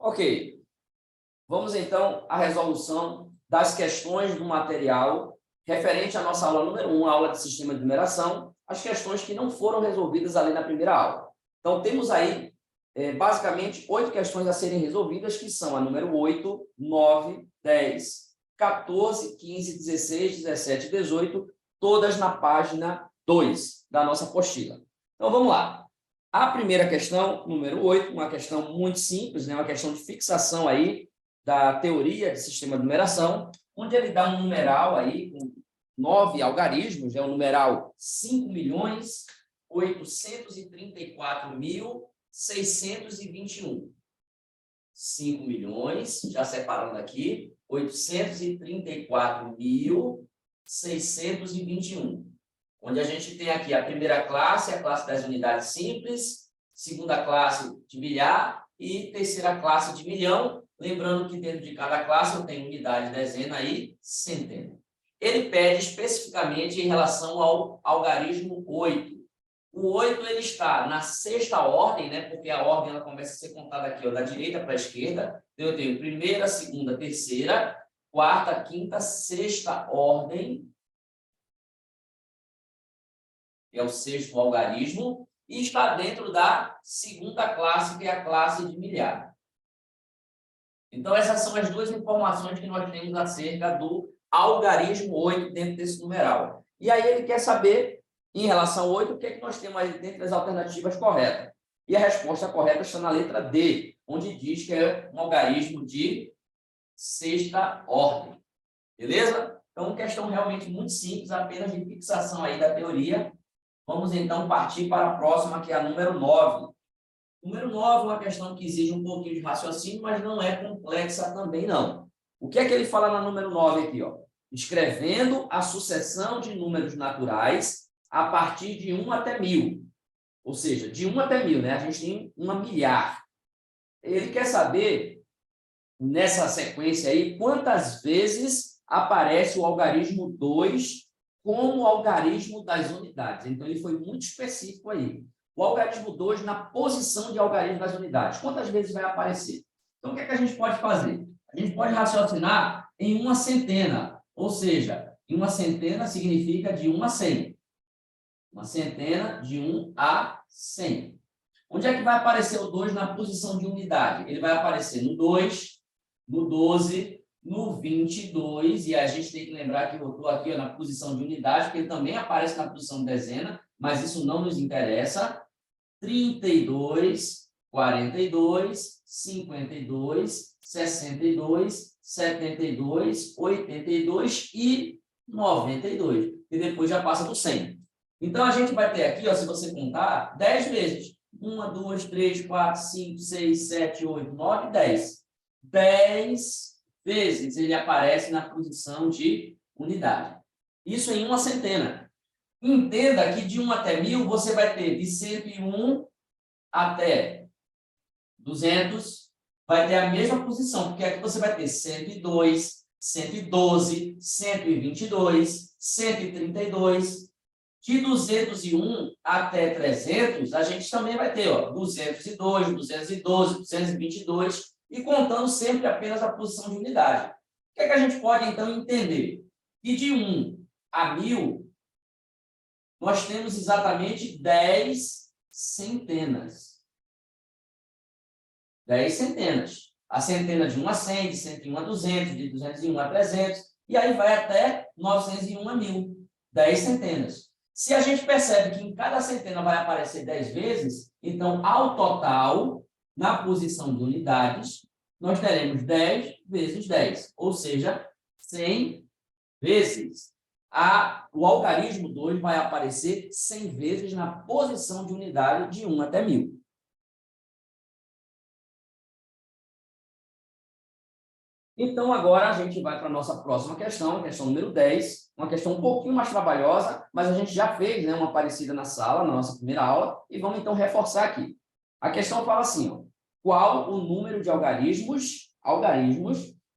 Ok, vamos então à resolução das questões do material referente à nossa aula número 1, aula de sistema de numeração, as questões que não foram resolvidas ali na primeira aula. Então, temos aí, basicamente, 8 questões a serem resolvidas, que são a número 8, 9, 10, 14, 15, 16, 17 e 18, todas na página 2 da nossa apostila. Então, vamos lá. A primeira questão, número 8, uma questão muito simples, né? Uma questão de fixação aí da teoria de sistema de numeração, onde ele dá um numeral aí com 9 algarismos, é o numeral 5.834.621. 5 milhões, já separando aqui, 834.621. Onde a gente tem aqui a primeira classe, a classe das unidades simples, segunda classe de milhar e terceira classe de milhão. Lembrando que dentro de cada classe eu tenho unidade, dezena e centena. Ele pede especificamente em relação ao algarismo 8. O 8 ele está na sexta ordem, né? Porque a ordem ela começa a ser contada aqui, ó, da direita para a esquerda. Então, eu tenho primeira, segunda, terceira, quarta, quinta, sexta ordem. É o sexto algarismo, e está dentro da segunda classe, que é a classe de milhar. Então, essas são as duas informações que nós temos acerca do algarismo 8 dentro desse numeral. E aí ele quer saber, em relação ao 8, o que é que nós temos aí dentro das alternativas corretas. E a resposta correta está na letra D, onde diz que é um algarismo de sexta ordem. Beleza? Então, questão realmente muito simples, apenas de fixação aí da teoria. Vamos, então, partir para a próxima, que é a número 9. Número 9 é uma questão que exige um pouquinho de raciocínio, mas não é complexa também, não. O que é que ele fala na número 9 aqui? Ó? Escrevendo a sucessão de números naturais a partir de 1 até 1000. Ou seja, de 1 até 1000, né? A gente tem uma milhar. Ele quer saber, nessa sequência aí, quantas vezes aparece o algarismo 2 como o algarismo das unidades. Então, ele foi muito específico aí. O algarismo 2 na posição de algarismo das unidades. Quantas vezes vai aparecer? Então, o que é que a gente pode fazer? A gente pode raciocinar em uma centena. Ou seja, em uma centena significa de 1 a 100. Uma centena de 1 a 100. Onde é que vai aparecer o 2 na posição de unidade? Ele vai aparecer no 2, no 12, no 22, e a gente tem que lembrar que eu estou aqui, ó, na posição de unidade, porque ele também aparece na posição de dezena, mas isso não nos interessa. 32, 42, 52, 62, 72, 82 e 92. E depois já passa do 100. Então, a gente vai ter aqui, ó, se você contar, 10 vezes. 1, 2, 3, 4, 5, 6, 7, 8, 9, 10. 10 vezes ele aparece na posição de unidade. Isso em uma centena. Entenda que de 1 até 1000, você vai ter de 101 até 200, vai ter a mesma posição, porque aqui você vai ter 102, 112, 122, 132. De 201 até 300, a gente também vai ter, ó, 202, 212, 222, e contando sempre apenas a posição de unidade. O que é que a gente pode, então, entender? Que de 1 a 1000, nós temos exatamente 10 centenas. 10 centenas. A centena de 1 a 100, de 101 a 200, de 201 a 300, e aí vai até 901 a 1000. 10 centenas. Se a gente percebe que em cada centena vai aparecer 10 vezes, então, ao total, na posição de unidades, nós teremos 10 vezes 10, ou seja, 100 vezes. O algarismo 2 vai aparecer 100 vezes na posição de unidade de 1 até 1000. Então, agora a gente vai para a nossa próxima questão, a questão número 10, uma questão um pouquinho mais trabalhosa, mas a gente já fez, né, uma parecida na sala, na nossa primeira aula, e vamos então reforçar aqui. A questão fala assim, ó, qual o número de algarismos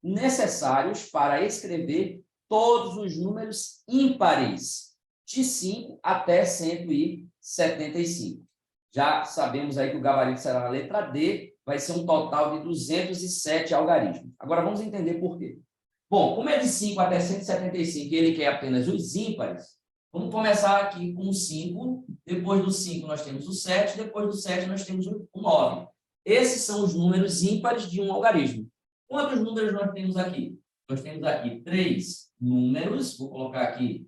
necessários para escrever todos os números ímpares, de 5 até 175. Já sabemos aí que o gabarito será a letra D, vai ser um total de 207 algarismos. Agora, vamos entender por quê. Bom, como é de 5 até 175 e ele quer apenas os ímpares, vamos começar aqui com o 5, depois do 5 nós temos o 7, depois do 7 nós temos o 9. Esses são os números ímpares de um algarismo. Quantos números nós temos aqui? Nós temos aqui 3 números, vou colocar aqui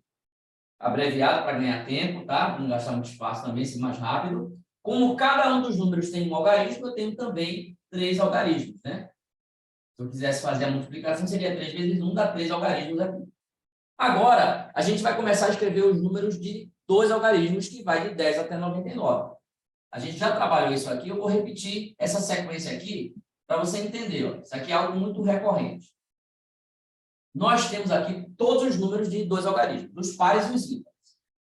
abreviado para ganhar tempo, tá? Não gastar muito espaço também, ser mais rápido. Como cada um dos números tem um algarismo, eu tenho também 3 algarismos, né? Se eu quisesse fazer a multiplicação, seria 3 vezes 1, dá 3 algarismos aqui. Agora, a gente vai começar a escrever os números de 2 algarismos, que vai de 10 até 99. A gente já trabalhou isso aqui, eu vou repetir essa sequência aqui para você entender. Ó. Isso aqui é algo muito recorrente. Nós temos aqui todos os números de 2 algarismos, dos pares e os ímpares.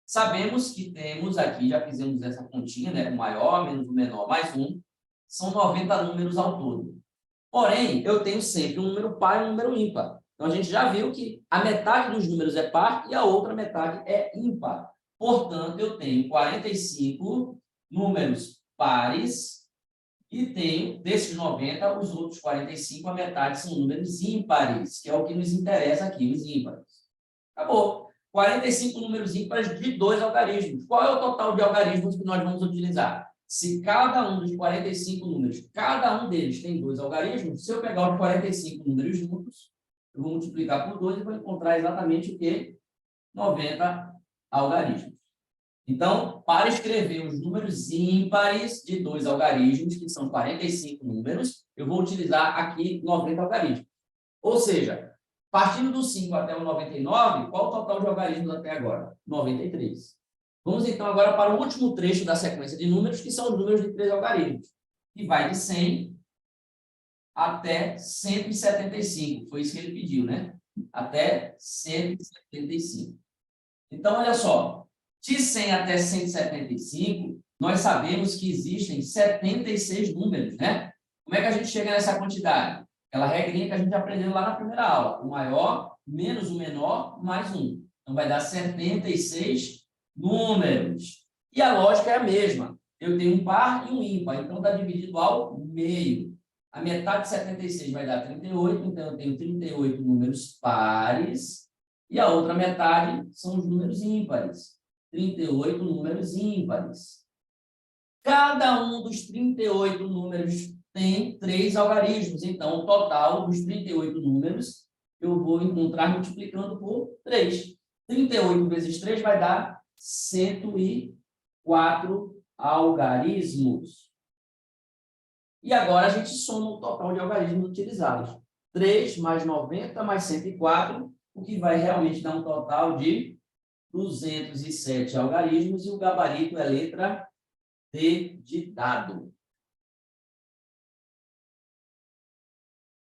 Sabemos que temos aqui, já fizemos essa continha, né? O maior menos o menor mais 1, são 90 números ao todo. Porém, eu tenho sempre um número par e um número ímpar. Então, a gente já viu que a metade dos números é par e a outra metade é ímpar. Portanto, eu tenho 45 números pares e tenho, desses 90, os outros 45, a metade são números ímpares, que é o que nos interessa aqui, os ímpares. Acabou. 45 números ímpares de 2 algarismos. Qual é o total de algarismos que nós vamos utilizar? Se cada um dos 45 números, cada um deles tem 2 algarismos, se eu pegar os 45 números juntos, eu vou multiplicar por 2 e vou encontrar exatamente o que? 90 algarismos. Então, para escrever os números ímpares de 2 algarismos, que são 45 números, eu vou utilizar aqui 90 algarismos. Ou seja, partindo do 5 até o 99, qual o total de algarismos até agora? 93. Vamos, então, agora para o último trecho da sequência de números, que são os números de 3 algarismos, que vai de 100 até 175. Foi isso que ele pediu, né? Até 175. Então, olha só. De 100 até 175, nós sabemos que existem 76 números, né? Como é que a gente chega nessa quantidade? Aquela regrinha que a gente aprendeu lá na primeira aula. O maior menos o menor mais 1. Então, vai dar 76 números. E a lógica é a mesma. Eu tenho um par e um ímpar, então está dividido ao meio. A metade de 76 vai dar 38, então eu tenho 38 números pares. E a outra metade são os números ímpares. 38 números ímpares. Cada um dos 38 números tem 3 algarismos. Então, o total dos 38 números eu vou encontrar multiplicando por 3. 38 vezes 3 vai dar 104 algarismos. E agora a gente soma o total de algarismos utilizados. 3 mais 90 mais 104, o que vai realmente dar um total de 207 algarismos, e o gabarito é letra D de dado.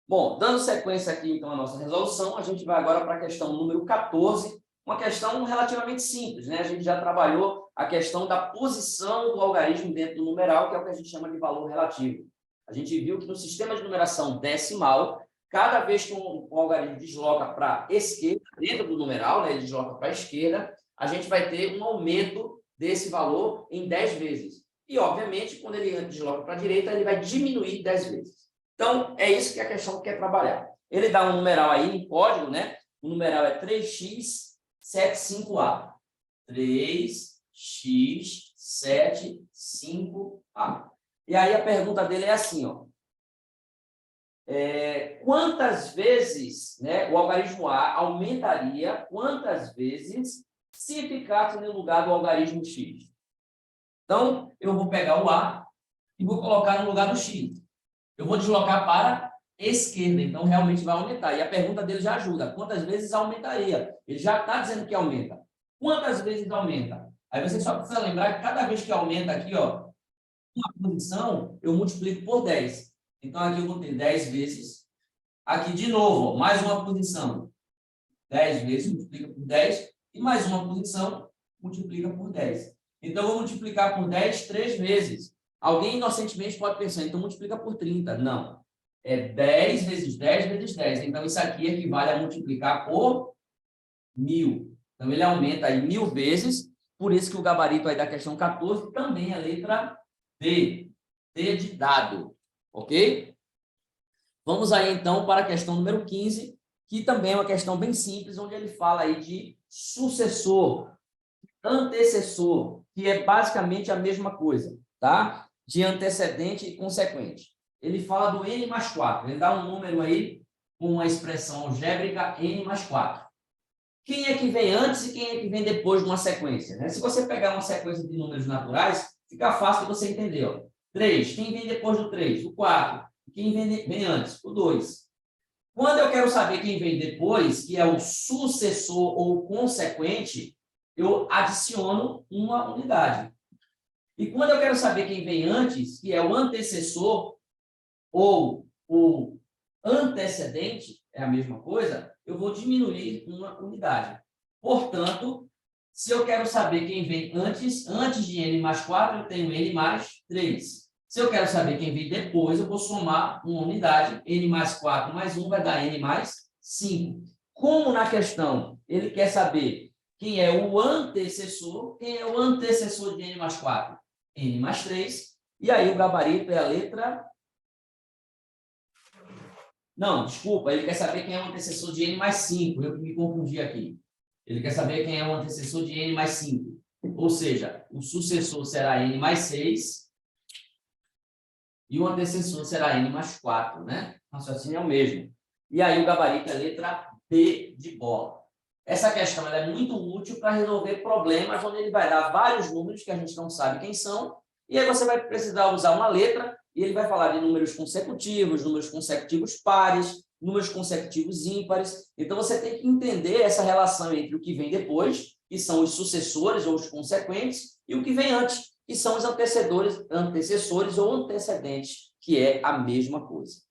Bom, dando sequência aqui, então, à nossa resolução, a gente vai agora para a questão número 14, uma questão relativamente simples, né? A gente já trabalhou a questão da posição do algarismo dentro do numeral, que é o que a gente chama de valor relativo. A gente viu que no sistema de numeração decimal, cada vez que um algarismo desloca para a esquerda, dentro do numeral, né, ele desloca para a esquerda, a gente vai ter um aumento desse valor em 10 vezes. E, obviamente, quando ele desloca para a direita, ele vai diminuir 10 vezes. Então, é isso que a questão quer trabalhar. Ele dá um numeral aí em código, né? O numeral é 3x75a. 3x75a. E aí a pergunta dele é assim, ó. Quantas vezes, né, o algarismo A aumentaria, quantas vezes, se ficasse no lugar do algarismo X? Então, eu vou pegar o A e vou colocar no lugar do X. Eu vou deslocar para a esquerda, então realmente vai aumentar. E a pergunta dele já ajuda. Quantas vezes aumentaria? Ele já está dizendo que aumenta. Quantas vezes aumenta? Aí você só precisa lembrar que cada vez que aumenta aqui, ó, uma posição, eu multiplico por 10. Então, aqui eu vou ter 10 vezes. Aqui, de novo, ó, mais uma posição. 10 vezes, multiplica por 10. E mais uma posição, multiplica por 10. Então, eu vou multiplicar por 10 3 vezes. Alguém inocentemente pode pensar, então multiplica por 30. Não. É 10 vezes 10 vezes 10. Então, isso aqui equivale a multiplicar por 1000. Então, ele aumenta aí 1000 vezes. Por isso que o gabarito aí da questão 14 também é letra D. D de dado. Ok? Vamos aí, então, para a questão número 15, que também é uma questão bem simples, onde ele fala aí de sucessor, antecessor, que é basicamente a mesma coisa, tá? De antecedente e consequente. Ele fala do n mais 4. Ele dá um número aí com uma expressão algébrica n mais 4. Quem é que vem antes e quem é que vem depois de uma sequência, né? Se você pegar uma sequência de números naturais, fica fácil de você entender, ó. 3, quem vem depois do 3? O 4. Quem vem antes? O 2. Quando eu quero saber quem vem depois, que é o sucessor ou consequente, eu adiciono uma unidade. E quando eu quero saber quem vem antes, que é o antecessor ou o antecedente, é a mesma coisa, eu vou diminuir uma unidade. Portanto, se eu quero saber quem vem antes de n mais 4, eu tenho n mais 3. Se eu quero saber quem vem depois, eu vou somar uma unidade. N mais 4 mais 1 vai dar n mais 5. Como na questão ele quer saber quem é o antecessor, quem é o antecessor de n mais 4? N mais 3. E aí o gabarito é a letra... Não, desculpa, ele quer saber quem é o antecessor de n mais 5. Eu me confundi aqui. Ele quer saber quem é o antecessor de n mais 5. Ou seja, o sucessor será n mais 6 e o antecessor será n mais 4, né? O raciocínio é o mesmo. E aí o gabarito é a letra B de bola. Essa questão ela é muito útil para resolver problemas onde ele vai dar vários números que a gente não sabe quem são, e aí você vai precisar usar uma letra, e ele vai falar de números consecutivos pares, números consecutivos ímpares. Então, você tem que entender essa relação entre o que vem depois, que são os sucessores ou os consequentes, e o que vem antes, que são os antecessores ou antecedentes, que é a mesma coisa.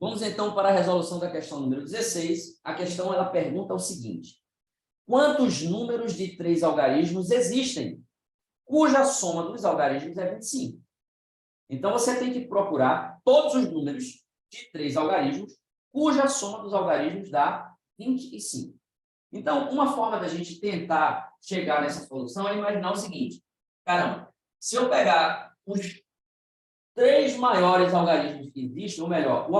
Vamos, então, para a resolução da questão número 16. A questão ela pergunta o seguinte: quantos números de 3 algarismos existem, cuja soma dos algarismos é 25? Então, você tem que procurar todos os números de 3 algarismos, cuja soma dos algarismos dá 25. Então, uma forma da gente tentar chegar nessa solução é imaginar o seguinte: caramba, se eu pegar os 3 maiores algarismos que existem, ou melhor, o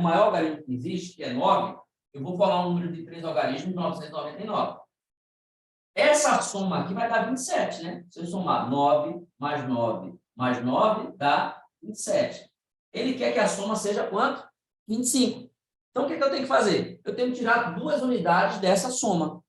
maior algarismo que existe, que é 9, eu vou falar um número de 3 algarismos, 999. Essa soma aqui vai dar 27, né? Se eu somar 9 mais 9 mais 9, dá 27. Ele quer que a soma seja quanto? 25. Então, o que eu tenho que fazer? Eu tenho que tirar 2 unidades dessa soma.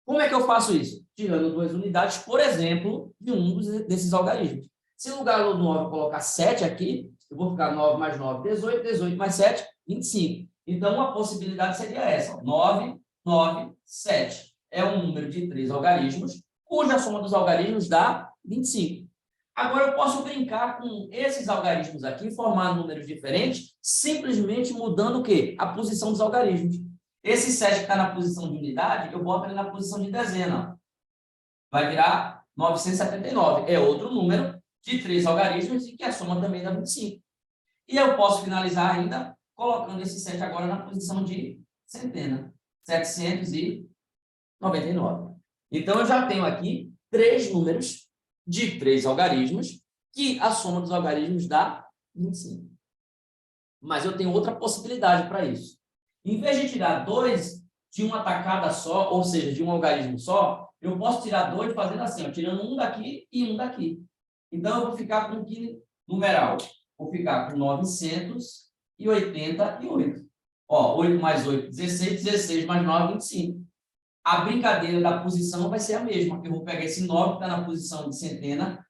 Como é que eu faço isso? Tirando 2 unidades, por exemplo, de um desses algarismos. Se no lugar do 9 eu colocar 7 aqui, eu vou ficar 9 mais 9, 18, 18 mais 7, 25. Então, uma possibilidade seria essa: 9, 9, 7. É um número de 3 algarismos, cuja soma dos algarismos dá 25. Agora, eu posso brincar com esses algarismos aqui, formar números diferentes, simplesmente mudando o quê? A posição dos algarismos. Esse 7 que está na posição de unidade, eu boto ele na posição de dezena. Vai virar 979. É outro número de 3 algarismos e que a soma também dá 25. E eu posso finalizar ainda colocando esse 7 agora na posição de centena. 799. Então, eu já tenho aqui 3 números de 3 algarismos, que a soma dos algarismos dá 25. Mas eu tenho outra possibilidade para isso. Em vez de tirar 2 de uma tacada só, ou seja, de um algarismo só, eu posso tirar 2 fazendo assim, ó, tirando um daqui e um daqui. Então, eu vou ficar com que numeral? Vou ficar com 988. Ó, 8 mais 8, 16, 16 mais 9, 25. A brincadeira da posição vai ser a mesma. Eu vou pegar esse 9 que está na posição de centena,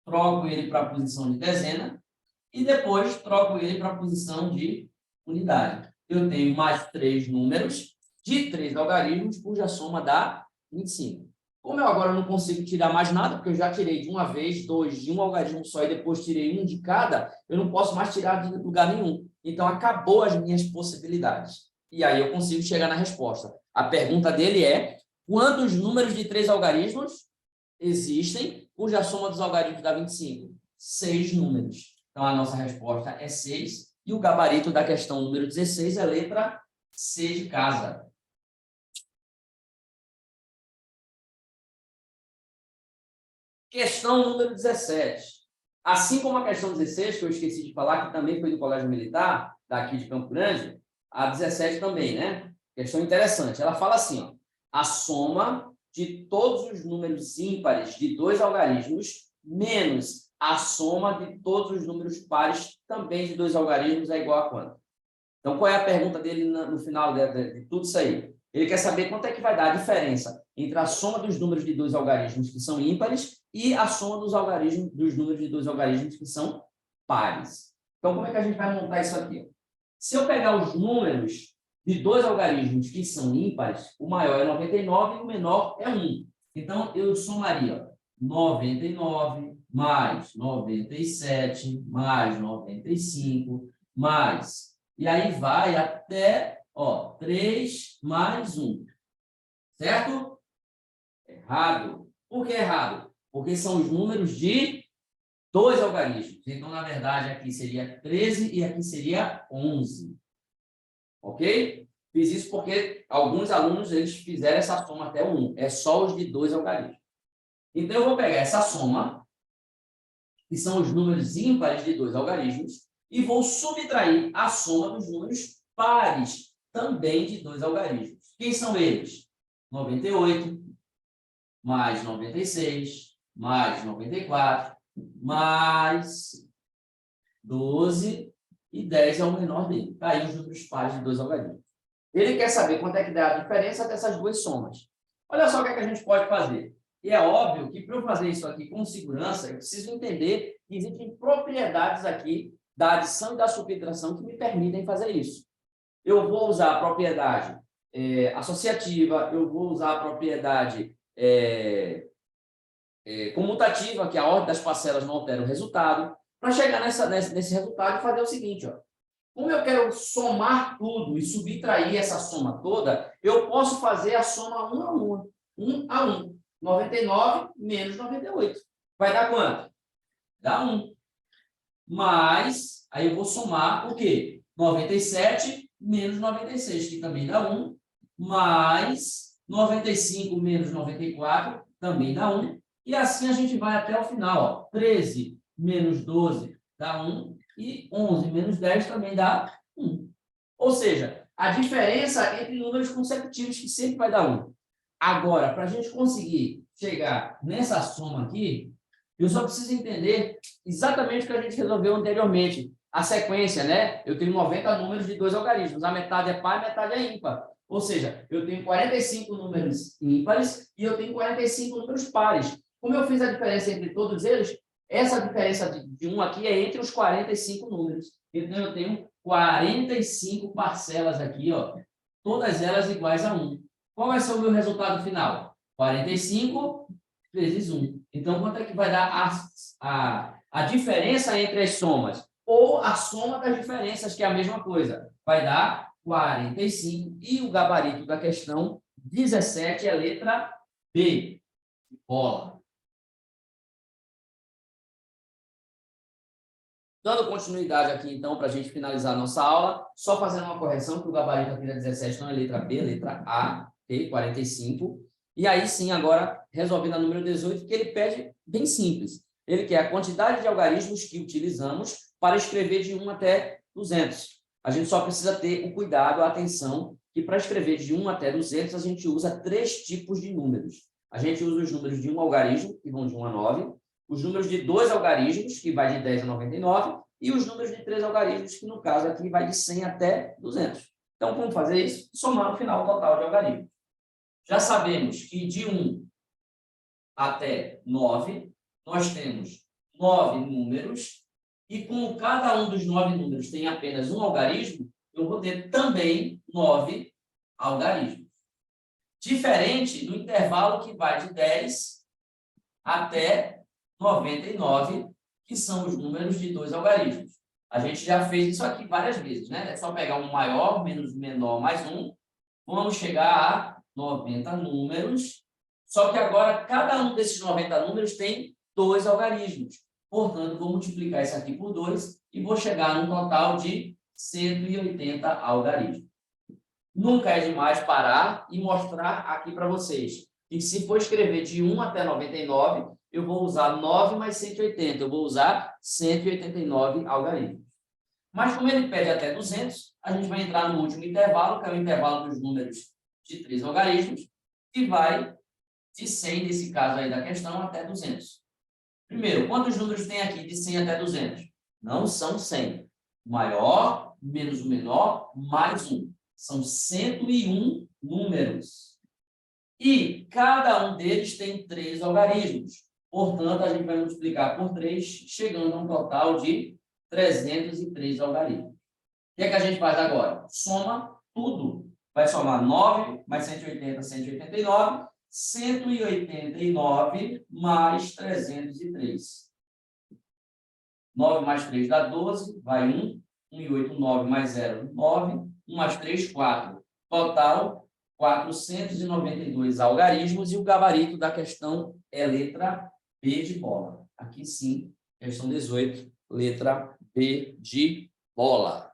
troco ele para a posição de dezena, e depois troco ele para a posição de unidade. Eu tenho mais 3 números de 3 algarismos, cuja soma dá 25. Como eu agora não consigo tirar mais nada, porque eu já tirei de uma vez 2 de um algarismo só e depois tirei 1 de cada, eu não posso mais tirar de lugar nenhum. Então, acabou as minhas possibilidades. E aí eu consigo chegar na resposta. A pergunta dele é: quantos números de 3 algarismos existem, cuja soma dos algarismos dá 25? 6 números. Então, a nossa resposta é 6. E o gabarito da questão número 16 é a letra C de casa. Questão número 17. Assim como a questão 16, que eu esqueci de falar, que também foi do Colégio Militar, daqui de Campo Grande, a 17 também, né? Questão interessante. Ela fala assim, ó, a soma de todos os números ímpares de dois algarismos menos a soma de todos os números pares também de dois algarismos é igual a quanto? Então, qual é a pergunta dele no final de tudo isso aí? Ele quer saber quanto é que vai dar a diferença entre a soma dos números de dois algarismos que são ímpares e a soma dos números de dois algarismos que são pares. Então, como é que a gente vai montar isso aqui? Se eu pegar os números de dois algarismos que são ímpares, o maior é 99 e o menor é 1. Então, eu somaria 99 mais 97 mais 95 mais... E aí vai até, ó, 3 mais 1. Certo? Errado. Por que errado? Porque são os números de dois algarismos. Então, na verdade, aqui seria 13 e aqui seria 11. Ok? Fiz isso porque alguns alunos eles fizeram essa soma até o 1. É só os de dois algarismos. Então, eu vou pegar essa soma, que são os números ímpares de dois algarismos, e vou subtrair a soma dos números pares, também de dois algarismos. Quem são eles? 98, mais 96, mais 94, mais 12 e 10 é o menor dele. Está aí os números pares de dois algarismos. Ele quer saber quanto é que dá a diferença dessas duas somas. Olha só o que é que a gente pode fazer. E é óbvio que, para eu fazer isso aqui com segurança, eu preciso entender que existem propriedades aqui da adição e da subtração que me permitem fazer isso. Eu vou usar a propriedade associativa, eu vou usar a propriedade comutativa, que a ordem das parcelas não altera o resultado, para chegar nesse resultado e fazer o seguinte, ó. Como eu quero somar tudo e subtrair essa soma toda, eu posso fazer a soma 1 a 1. 1 a 1. 99 menos 98. Vai dar quanto? Dá 1. Mas, aí eu vou somar o quê? 97 menos 96, que também dá 1. Mais 95 menos 94, também dá 1. E assim a gente vai até o final. Ó. 13 menos 12 dá 1. E 11 menos 10 também dá 1. Ou seja, a diferença entre números consecutivos que sempre vai dar 1. Agora, para a gente conseguir chegar nessa soma aqui, eu só preciso entender exatamente o que a gente resolveu anteriormente. A sequência, né? Eu tenho 90 números de dois algarismos. A metade é par e a metade é ímpar. Ou seja, eu tenho 45 números ímpares e eu tenho 45 números pares. Como eu fiz a diferença entre todos eles, essa diferença de 1 aqui é entre os 45 números. Então, eu tenho 45 parcelas aqui, ó, todas elas iguais a 1. Qual vai ser o meu resultado final? 45 vezes 1. Então, quanto é que vai dar a diferença entre as somas? Ou a soma das diferenças, que é a mesma coisa. Vai dar 45. E o gabarito da questão 17 é a letra B. Bola. Dando continuidade aqui, então, para a gente finalizar a nossa aula, só fazendo uma correção, que o gabarito aqui da 17 não é letra B, é letra A, ok? 45. E aí sim, agora, resolvendo a número 18, que ele pede bem simples. Ele quer a quantidade de algarismos que utilizamos para escrever de 1 até 200. A gente só precisa ter o cuidado, a atenção, que para escrever de 1 até 200, a gente usa 3 tipos de números. A gente usa os números de um algarismo, que vão de 1 a 9, os números de 2 algarismos, que vai de 10 a 99, e os números de 3 algarismos, que no caso aqui vai de 100 até 200. Então, como fazer isso? Somar no final o total de algarismos. Já sabemos que de 1 até 9, nós temos 9 números, e como cada um dos 9 números tem apenas um algarismo, eu vou ter também 9 algarismos. Diferente do intervalo que vai de 10 até 99, que são os números de 2 algarismos. A gente já fez isso aqui várias vezes, né? É só pegar um maior menos o menor mais 1. Vamos chegar a 90 números. Só que agora, cada um desses 90 números tem 2 algarismos. Portanto, vou multiplicar isso aqui por 2 e vou chegar num total de 180 algarismos. Nunca é demais parar e mostrar aqui para vocês que se for escrever de 1 até 99, eu vou usar 9 mais 180, eu vou usar 189 algarismos. Mas como ele pede até 200, a gente vai entrar no último intervalo, que é o intervalo dos números de 3 algarismos, que vai de 100, nesse caso aí da questão, até 200. Primeiro, quantos números tem aqui de 100 até 200? Não são 100. O maior menos o menor mais 1. São 101 números. E cada um deles tem 3 algarismos. Portanto, a gente vai multiplicar por 3, chegando a um total de 303 algarismos. O que é que a gente faz agora? Soma tudo. Vai somar 9 mais 180, 189. 189 mais 303. 9 mais 3 dá 12, vai 1. 1 e 8, 9 mais 0, 9. 1 mais 3, 4. Total, 492 algarismos, e o gabarito da questão é letra B de bola. Aqui sim, questão 18, letra B de bola.